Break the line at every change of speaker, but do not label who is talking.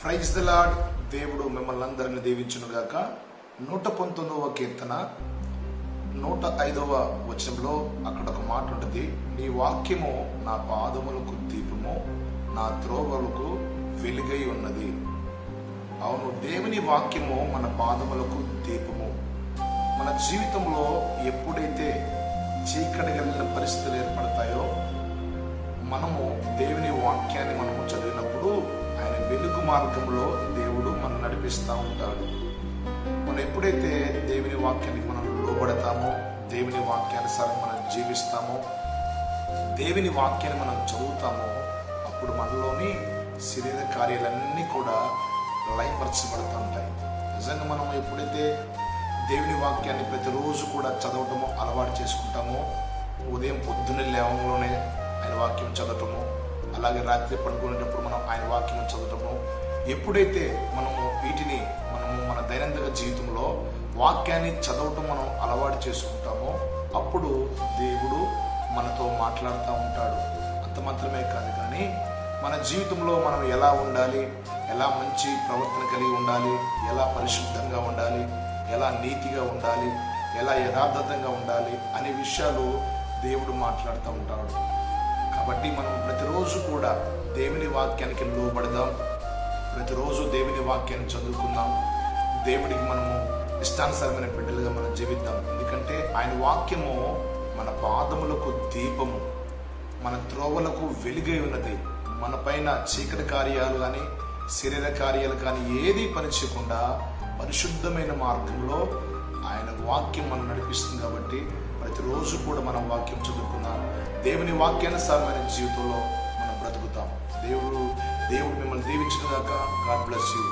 Praise the lord. దేవుడు మిమ్మల్ని అందరిని దీవించునుగాక. 119వ కీర్తన 105వ వచనంలో అక్కడ ఒక మాట ఉంటుంది, నీ వాక్యము నా పాదములకు దీపము, నా త్రోవలకు వెలుగై ఉన్నది. అవును, దేవుని వాక్యము మన పాదములకు దీపము. మన జీవితంలో ఎప్పుడైతే చీకటి కలిగిన పరిస్థితులు ఏర్పడతాయో మనము దేవుని వాక్యాన్ని మనము చదివినప్పుడు ఆయన వెలుగు మార్గంలో దేవుడు మనం నడిపిస్తూ ఉంటాడు. మనం ఎప్పుడైతే దేవుని వాక్యానికి మనం లోబడతామో, దేవుని వాక్యానుసారం మనం జీవిస్తామో, దేవుని వాక్యాన్ని మనం చదువుతామో, అప్పుడు మనలోని శరీర కార్యాలన్నీ కూడా లయపరచబడుతూ ఉంటాయి. నిజంగా మనం ఎప్పుడైతే దేవుని వాక్యాన్ని ప్రతిరోజు కూడా చదవటము అలవాటు చేసుకుంటామో, ఉదయం పొద్దున్నే లేవడంలోనే ఆయన వాక్యం చదవటము, అలాగే రాత్రి పడుకునేటప్పుడు మనం ఆయన వాక్యం చదవటము, ఎప్పుడైతే మనము వీటిని మన దైనందిన జీవితంలో వాక్యాన్ని చదవటం మనం అలవాటు చేసుకుంటామో అప్పుడు దేవుడు మనతో మాట్లాడుతూ ఉంటాడు. అంత మాత్రమే కాదు, కానీ మన జీవితంలో మనం ఎలా ఉండాలి, ఎలా మంచి ప్రవర్తన కలిగి ఉండాలి, ఎలా పరిశుద్ధంగా ఉండాలి, ఎలా నీతిగా ఉండాలి, ఎలా యథార్థంగా ఉండాలి అనే విషయాలు దేవుడు మాట్లాడుతూ ఉంటాడు. కాబట్టి మనం ప్రతిరోజు కూడా దేవుని వాక్యానికి లోబడదాం, ప్రతిరోజు దేవుని వాక్యాన్ని చదువుకుందాం, దేవుడికి మనము ఇష్టానుసారమైన బిడ్డలుగా మనం జీవిద్దాం. ఎందుకంటే ఆయన వాక్యము మన పాదములకు దీపము, మన త్రోవలకు వెలుగై ఉన్నది. మన పైన చీకటి కార్యాలు కానీ శరీర కార్యాలు కానీ ఏది పనిచేయకుండా పరిశుద్ధమైన మార్గంలో ఆయన వాక్యం మనం నడిపిస్తుంది. కాబట్టి ప్రతిరోజు కూడా మనం వాక్యం చదువుకుందాం, దేవుని వాక్యానుసారమైన జీవితంలో మనం బ్రతుకుతాం. దేవుడు మిమ్మల్ని దీవించుగాక. God bless you.